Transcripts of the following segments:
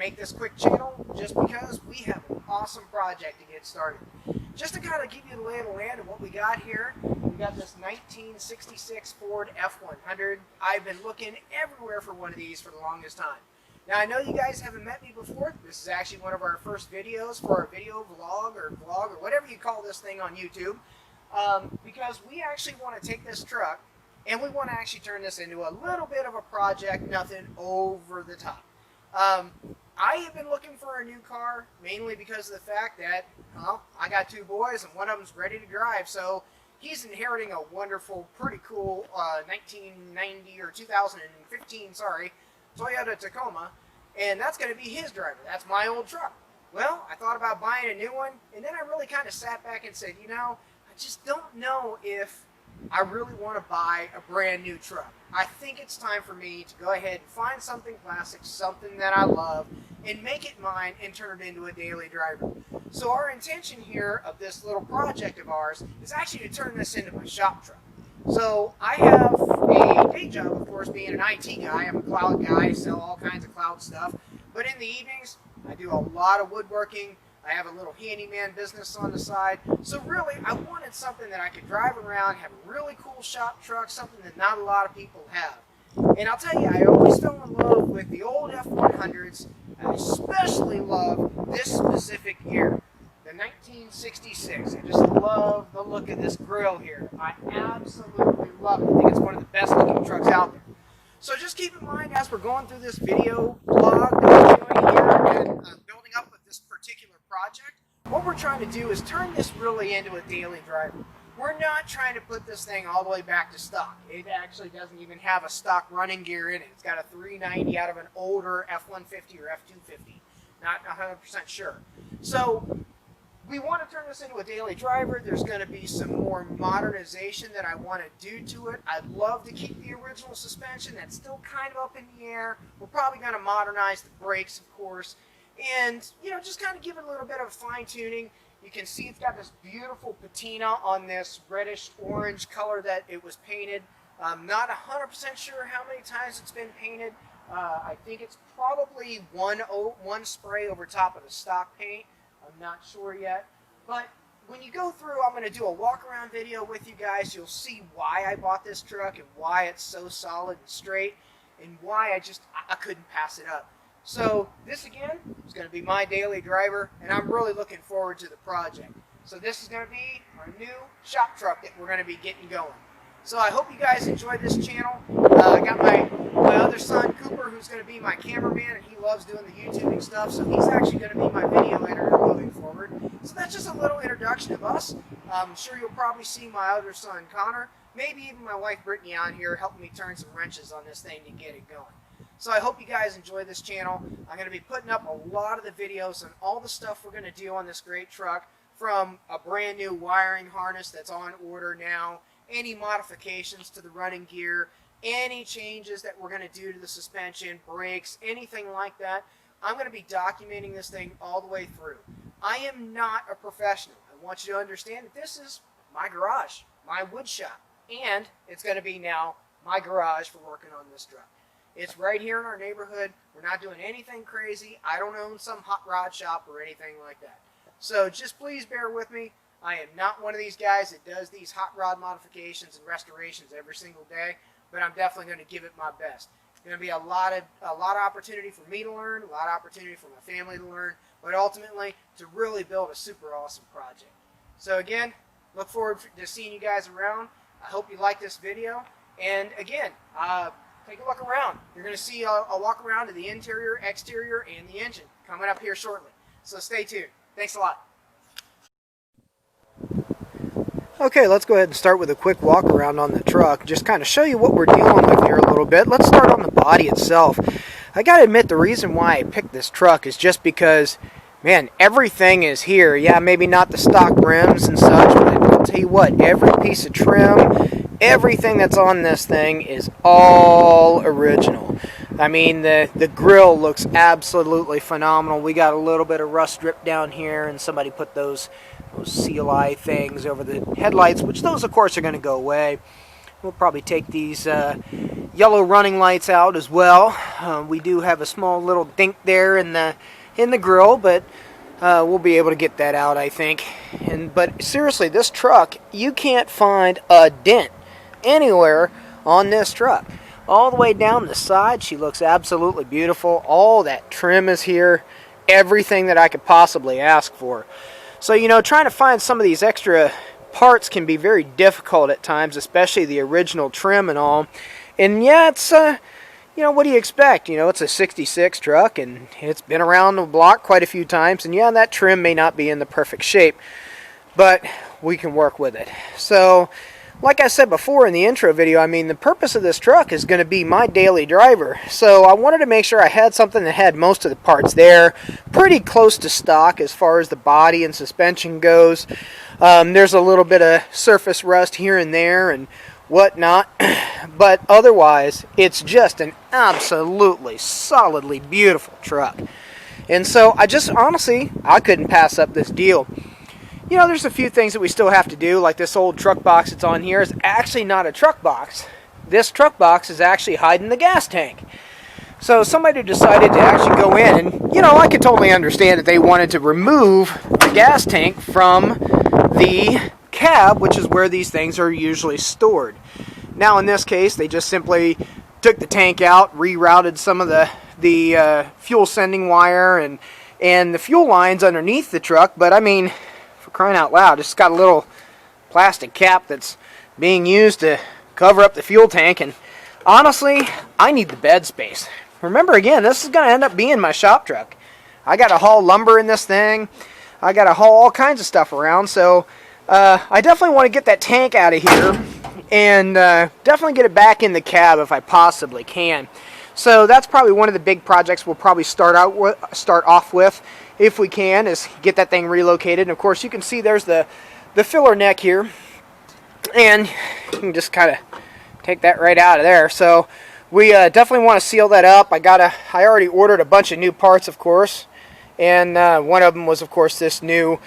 make this quick channel just because we have an awesome project to get started. Just to kind of give you the lay of the land of what we got here, we got this 1966 Ford F100. I've been looking everywhere for one of these for the longest time. Now I know you guys haven't met me before. This is actually one of our first videos for our video vlog or whatever you call this thing on YouTube. Because we actually want to take this truck and we want to actually turn this into a little bit of a project, nothing over the top. I have been looking for a new car mainly because of the fact that, well, I got two boys and one of them's ready to drive. So he's inheriting a wonderful, pretty cool 1990 or 2015, sorry, Toyota Tacoma, and that's going to be his driver. That's my old truck. Well, I thought about buying a new one, and then I really kind of sat back and said, you know, I just don't know if I really want to buy a brand new truck. I think it's time for me to go ahead and find something classic, something that I love, and make it mine and turn it into a daily driver. So our intention here of this little project of ours is actually to turn this into my shop truck. So I have a day job, of course, being an IT guy. I'm a cloud guy, I sell all kinds of cloud stuff. But in the evenings, I do a lot of woodworking. I have a little handyman business on the side. So really, I wanted something that I could drive around, have a really cool shop truck, something that not a lot of people have. And I'll tell you, I always fell in love with the old F100s. I especially love this specific year, the 1966. I just love the look of this grill here. I absolutely love it. I think it's one of the best looking trucks out there. So just keep in mind as we're going through this video blog that we're doing here and building up with this particular project, what we're trying to do is turn this really into a daily driver. We're not trying to put this thing all the way back to stock. It actually doesn't even have a stock running gear in it. It's got a 390 out of an older F150 or F250. Not 100% sure. So we want to turn this into a daily driver. There's going to be some more modernization that I want to do to it. I'd love to keep the original suspension. That's still kind of up in the air. We're probably going to modernize the brakes, of course. And, you know, just kind of give it a little bit of fine tuning. You can see it's got this beautiful patina on this reddish orange color that it was painted. I'm not 100% sure how many times it's been painted. I think it's probably one spray over top of the stock paint. I'm not sure yet. But when you go through, I'm going to do a walk around video with you guys. You'll see why I bought this truck and why it's so solid and straight and why I couldn't pass it up. So this again is going to be my daily driver, and I'm really looking forward to the project. So this is going to be our new shop truck that we're going to be getting going. So I hope you guys enjoyed this channel. I got my other son Cooper, who's going to be my cameraman, and he loves doing the YouTubing stuff, so he's actually going to be my video editor moving forward. So that's just a little introduction of us. I'm sure you'll probably see my other son Connor, maybe even my wife Brittany on here helping me turn some wrenches on this thing to get it going. So I hope you guys enjoy this channel. I'm going to be putting up a lot of the videos on all the stuff we're going to do on this great truck, from a brand new wiring harness that's on order now, any modifications to the running gear, any changes that we're going to do to the suspension, brakes, anything like that. I'm going to be documenting this thing all the way through. I am not a professional. I want you to understand that this is my garage, my wood shop, and it's going to be now my garage for working on this truck. It's right here in our neighborhood. We're not doing anything crazy. I don't own some hot rod shop or anything like that. So just please bear with me. I am not one of these guys that does these hot rod modifications and restorations every single day, but I'm definitely going to give it my best. It's going to be a lot of opportunity for me to learn, a lot of opportunity for my family to learn, but ultimately to really build a super awesome project. So again, look forward to seeing you guys around. I hope you like this video. And again, take a look around. You're going to see a walk around of the interior, exterior, and the engine coming up here shortly. So stay tuned. Thanks a lot. Okay, let's go ahead and start with a quick walk around on the truck. Just kind of show you what we're dealing with here a little bit. Let's start on the body itself. I got to admit, the reason why I picked this truck is just because, man, everything is here. Yeah, maybe not the stock rims and such, but I'll tell you what, every piece of trim, everything that's on this thing is all original. I mean, the grill looks absolutely phenomenal. We got a little bit of rust drip down here, and somebody put those CLI things over the headlights, which those, of course, are going to go away. We'll probably take these yellow running lights out as well. We do have a small little dink there in the grill, but we'll be able to get that out, I think. But seriously, this truck, you can't find a dent anywhere on this truck. All the way down the side, she looks absolutely beautiful. All that trim is here. Everything that I could possibly ask for. So, you know, trying to find some of these extra parts can be very difficult at times, especially the original trim and all. And yeah, it's, you know, what do you expect? You know, it's a 66 truck, and it's been around the block quite a few times. And yeah, that trim may not be in the perfect shape, but we can work with it. So, like I said before in the intro video, I mean, the purpose of this truck is going to be my daily driver. So I wanted to make sure I had something that had most of the parts there, pretty close to stock as far as the body and suspension goes. There's a little bit of surface rust here and there and whatnot, but otherwise, it's just an absolutely solidly beautiful truck. And so I just, honestly, I couldn't pass up this deal. You know, there's a few things that we still have to do, like this old truck box that's on here is actually not a truck box. This truck box is actually hiding the gas tank. So somebody decided to actually go in, and, you know, I could totally understand that they wanted to remove the gas tank from the cab, which is where these things are usually stored. Now, in this case, they just simply took the tank out, rerouted some of the fuel sending wire and the fuel lines underneath the truck, but I mean, crying out loud, it's got a little plastic cap that's being used to cover up the fuel tank, and honestly, I need the bed space. Remember, again, this is going to end up being my shop truck. I got to haul lumber in this thing. I got to haul all kinds of stuff around, so I definitely want to get that tank out of here and definitely get it back in the cab if I possibly can. So that's probably one of the big projects we'll probably start off with, if we can, is get that thing relocated. And of course, you can see there's the filler neck here, and you can just kind of take that right out of there. So we definitely want to seal that up. I already ordered a bunch of new parts, of course, and one of them was, of course, this new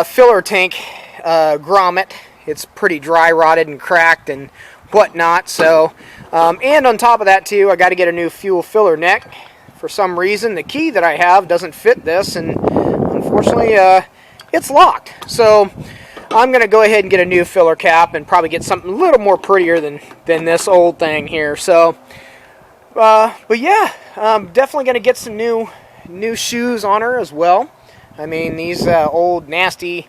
filler tank grommet. It's pretty dry rotted and cracked and whatnot. So and on top of that too, I got to get a new fuel filler neck. For some reason, the key that I have doesn't fit this, and unfortunately, it's locked. So I'm going to go ahead and get a new filler cap and probably get something a little more prettier than this old thing here. So, but yeah, I'm definitely going to get some new shoes on her as well. I mean, these old nasty,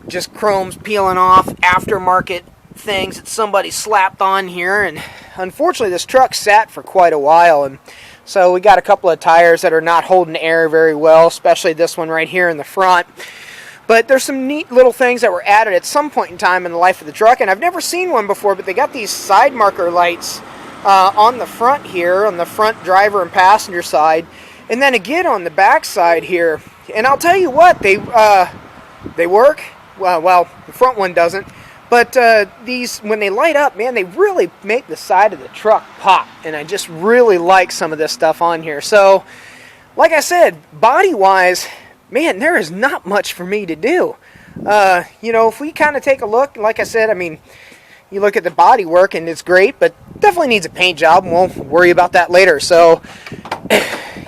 just chrome's peeling off aftermarket things that somebody slapped on here, and unfortunately, this truck sat for quite a while, and so we got a couple of tires that are not holding air very well, especially this one right here in the front. But there's some neat little things that were added at some point in time in the life of the truck, and I've never seen one before, but they got these side marker lights on the front here, on the front driver and passenger side, and then again on the back side here. And I'll tell you what, they work. Well, the front one doesn't. But these, when they light up, man, they really make the side of the truck pop. And I just really like some of this stuff on here. So, like I said, body-wise, man, there is not much for me to do. You know, if we kind of take a look, like I said, I mean, you look at the body work and it's great, but definitely needs a paint job, and we'll worry about that later. So,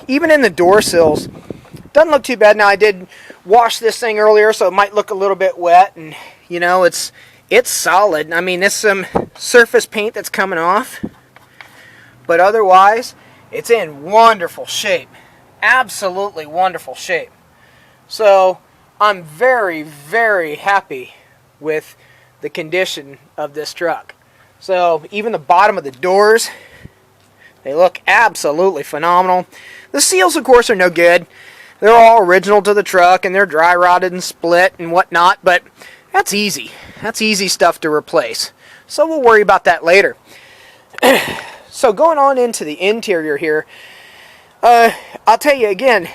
even in the door sills, doesn't look too bad. Now, I did wash this thing earlier, so it might look a little bit wet, and, you know, it's solid. I mean, it's some surface paint that's coming off, but otherwise, it's in wonderful shape. Absolutely wonderful shape. So, I'm very, very happy with the condition of this truck. So, even the bottom of the doors, they look absolutely phenomenal. The seals, of course, are no good. They're all original to the truck, and they're dry rotted and split and whatnot, but that's easy. That's easy stuff to replace. So we'll worry about that later. So going on into the interior here, I'll tell you again,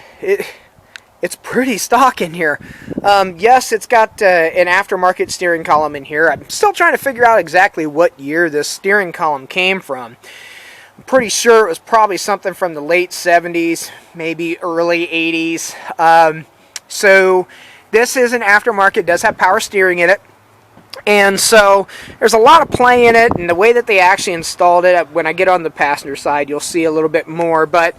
it's pretty stock in here. Yes, it's got an aftermarket steering column in here. I'm still trying to figure out exactly what year this steering column came from. I'm pretty sure it was probably something from the late 70s, maybe early 80s. So this is an aftermarket, does have power steering in it. And so there's a lot of play in it, and the way that they actually installed it, when I get on the passenger side, you'll see a little bit more. But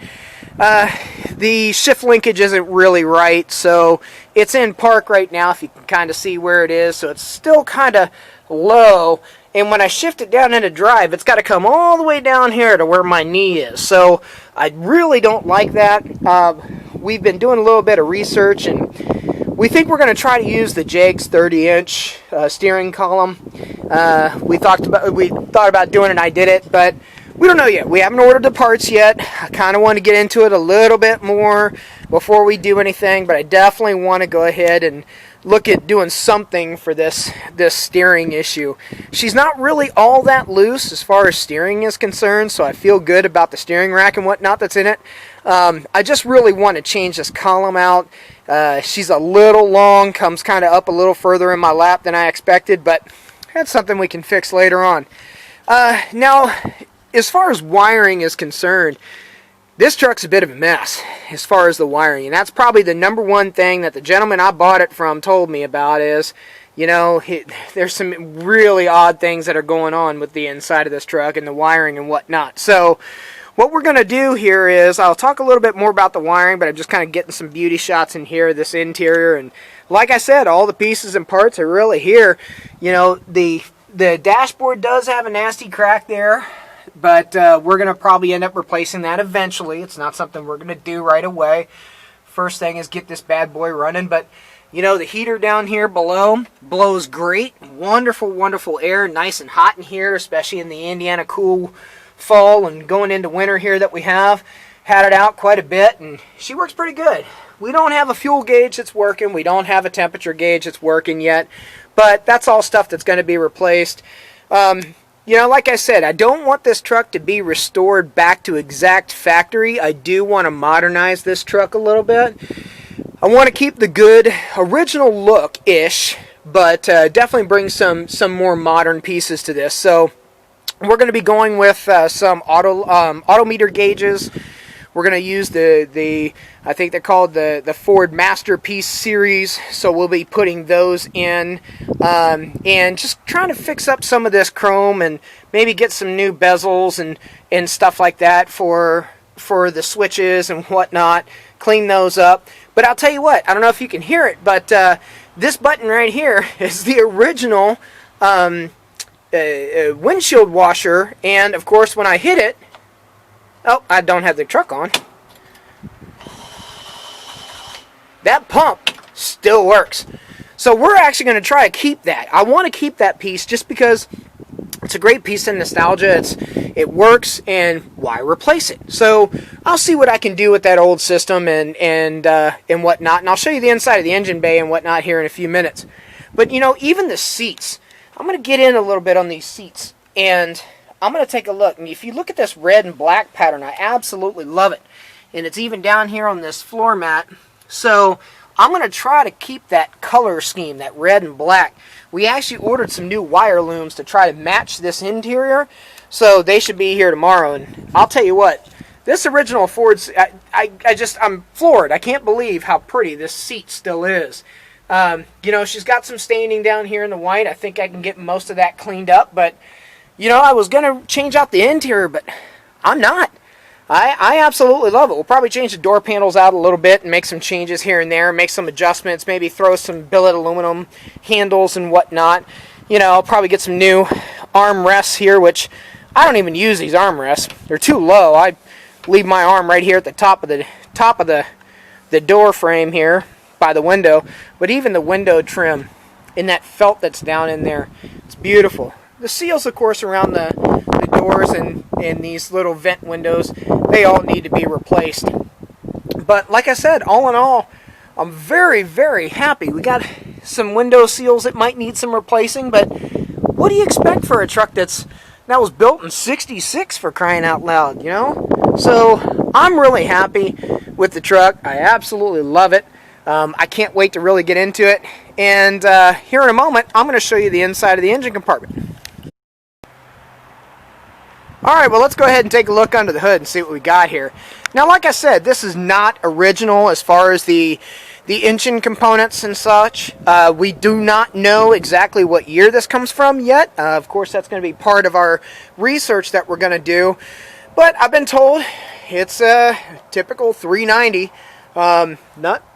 the shift linkage isn't really right, so it's in park right now, if you can kind of see where it is. So it's still kind of low, and when I shift it down into drive, it's got to come all the way down here to where my knee is. So I really don't like that. We've been doing a little bit of research, and we think we're going to try to use the Jegs 30-inch steering column. We thought about doing it, and I did it, but we don't know yet. We haven't ordered the parts yet. I kind of want to get into it a little bit more before we do anything, but I definitely want to go ahead and look at doing something for this steering issue. She's not really all that loose as far as steering is concerned, so I feel good about the steering rack and whatnot that's in it. I just really want to change this column out. She's a little long, comes kind of up a little further in my lap than I expected, but that's something we can fix later on. Now, as far as wiring is concerned, this truck's a bit of a mess as far as the wiring, and that's probably the number one thing that the gentleman I bought it from told me about is, you know, there's some really odd things that are going on with the inside of this truck and the wiring and whatnot. So what we're going to do here is, I'll talk a little bit more about the wiring, but I'm just kind of getting some beauty shots in here, this interior, and like I said, all the pieces and parts are really here. You know, the dashboard does have a nasty crack there, but we're going to probably end up replacing that eventually. It's not something we're going to do right away. First thing is get this bad boy running, but you know, the heater down here below blows great. Wonderful, wonderful air, nice and hot in here, especially in the Indiana cool fall and going into winter here that we have. Had it out quite a bit, and she works pretty good. We don't have a fuel gauge that's working. We don't have a temperature gauge that's working yet, but that's all stuff that's going to be replaced. You know, like I said, I don't want this truck to be restored back to exact factory. I do want to modernize this truck a little bit. I want to keep the good original look-ish, but definitely bring some more modern pieces to this. So we're going to be going with some autometer gauges. We're going to use I think they're called the Ford Masterpiece series, so we'll be putting those in, and just trying to fix up some of this chrome and maybe get some new bezels and stuff like that for the switches and whatnot, clean those up. But I'll tell you what, I don't know if you can hear it, but this button right here is the original windshield washer, and of course when I hit it, oh, I don't have the truck on. That pump still works. So we're actually going to try to keep that. I want to keep that piece just because it's a great piece of nostalgia. It works, and why replace it? So I'll see what I can do with that old system and whatnot, and I'll show you the inside of the engine bay and whatnot here in a few minutes. But you know, even the seats, I'm going to get in a little bit on these seats, and I'm going to take a look. And if you look at this red and black pattern, I absolutely love it. And it's even down here on this floor mat. So I'm going to try to keep that color scheme, that red and black. We actually ordered some new wire looms to try to match this interior. So they should be here tomorrow. And I'll tell you what, this original Ford's, I'm floored. I can't believe how pretty this seat still is. You know, she's got some staining down here in the white. I think I can get most of that cleaned up. But you know, I was going to change out the interior, but I'm not. I absolutely love it. We'll probably change the door panels out a little bit and make some changes here and there, make some adjustments, maybe throw some billet aluminum handles and whatnot. You know, I'll probably get some new arm rests here, which I don't even use these arm rests. They're too low. I leave my arm right here at the top of the door frame here by the window. But even the window trim and that felt that's down in there, it's beautiful. The seals, of course, around the doors and these little vent windows, they all need to be replaced. But like I said, all in all, I'm very, very happy. We got some window seals that might need some replacing, but what do you expect for a truck that was built in '66, for crying out loud, you know? So I'm really happy with the truck. I absolutely love it. I can't wait to really get into it. And here in a moment, I'm going to show you the inside of the engine compartment. Alright, well, let's go ahead and take a look under the hood and see what we got here. Now, like I said, this is not original as far as the the engine components and such. We do not know exactly what year this comes from yet. Of course, that's going to be part of our research that we're going to do. But I've been told it's a typical 390.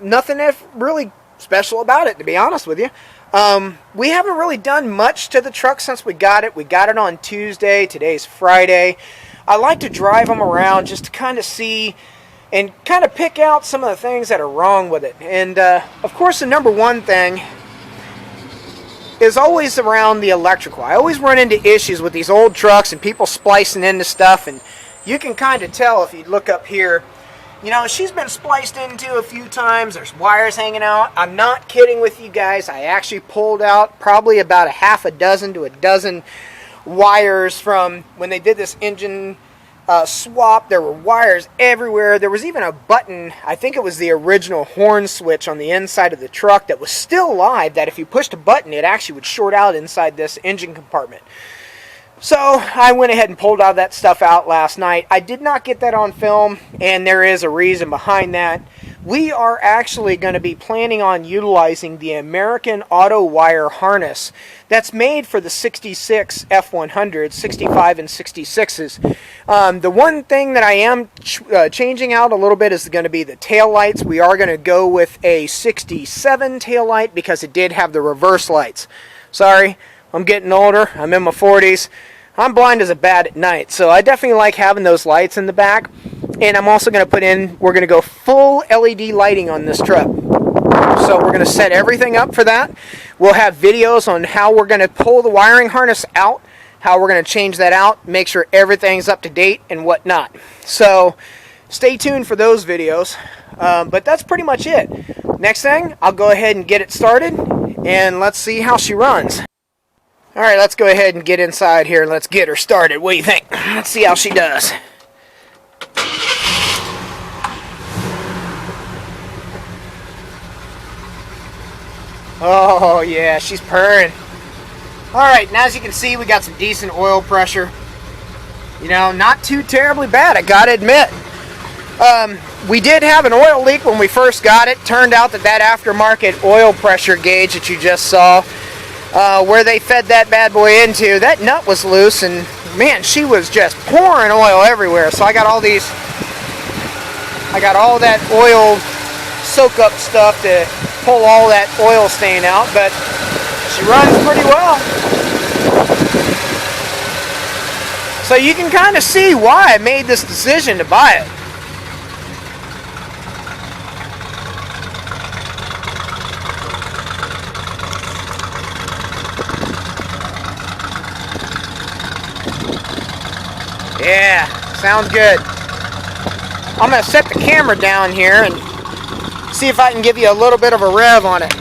Nothing really special about it, to be honest with you. We haven't really done much to the truck since we got it. We got it on Tuesday. Today's Friday. I like to drive them around just to kind of see and kind of pick out some of the things that are wrong with it. And of course, the number one thing is always around the electrical. I always run into issues with these old trucks and people splicing into stuff, and you can kind of tell if you look up here. You know, she's been spliced into a few times. There's wires hanging out. I'm not kidding with you guys. I actually pulled out probably about a half a dozen to a dozen wires from when they did this engine swap. There were wires everywhere. There was even a button, I think it was the original horn switch on the inside of the truck that was still live, that if you pushed a button it actually would short out inside this engine compartment. So I went ahead and pulled all that stuff out last night. I did not get that on film, and there is a reason behind that. We are actually going to be planning on utilizing the American Auto Wire harness that's made for the 66 F100, 65 and 66s. The one thing that I am changing out a little bit is going to be the tail lights. We are going to go with a 67 tail light because it did have the reverse lights. Sorry, I'm getting older. I'm in my 40s. I'm blind as a bat at night, so I definitely like having those lights in the back. And I'm also going to put in, we're going to go full LED lighting on this truck. So we're going to set everything up for that. We'll have videos on how we're going to pull the wiring harness out, how we're going to change that out, make sure everything's up to date and whatnot. So stay tuned for those videos. But that's pretty much it. Next thing, I'll go ahead and get it started, and let's see how she runs. Alright, let's go ahead and get inside here and let's get her started. What do you think? Let's see how she does. Oh yeah, she's purring. Alright, now as you can see, we got some decent oil pressure. You know, not too terribly bad, I gotta admit. We did have an oil leak when we first got it. Turned out that aftermarket oil pressure gauge that you just saw, where they fed that bad boy into, that nut was loose, and man, she was just pouring oil everywhere. So I got all that oil soak up stuff to pull all that oil stain out, but she runs pretty well. So you can kind of see why I made this decision to buy it. Yeah, sounds good. I'm going to set the camera down here and see if I can give you a little bit of a rev on it.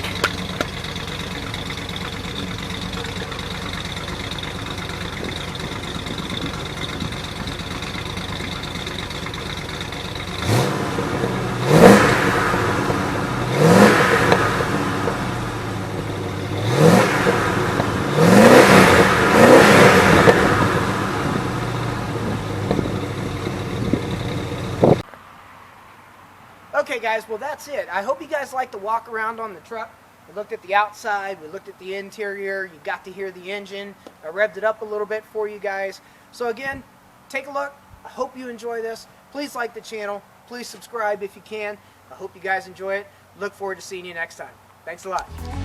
Okay guys, well that's it. I hope you guys liked the walk around on the truck. We looked at the outside, we looked at the interior, you got to hear the engine. I revved it up a little bit for you guys. So again, take a look. I hope you enjoy this. Please like the channel. Please subscribe if you can. I hope you guys enjoy it. Look forward to seeing you next time. Thanks a lot.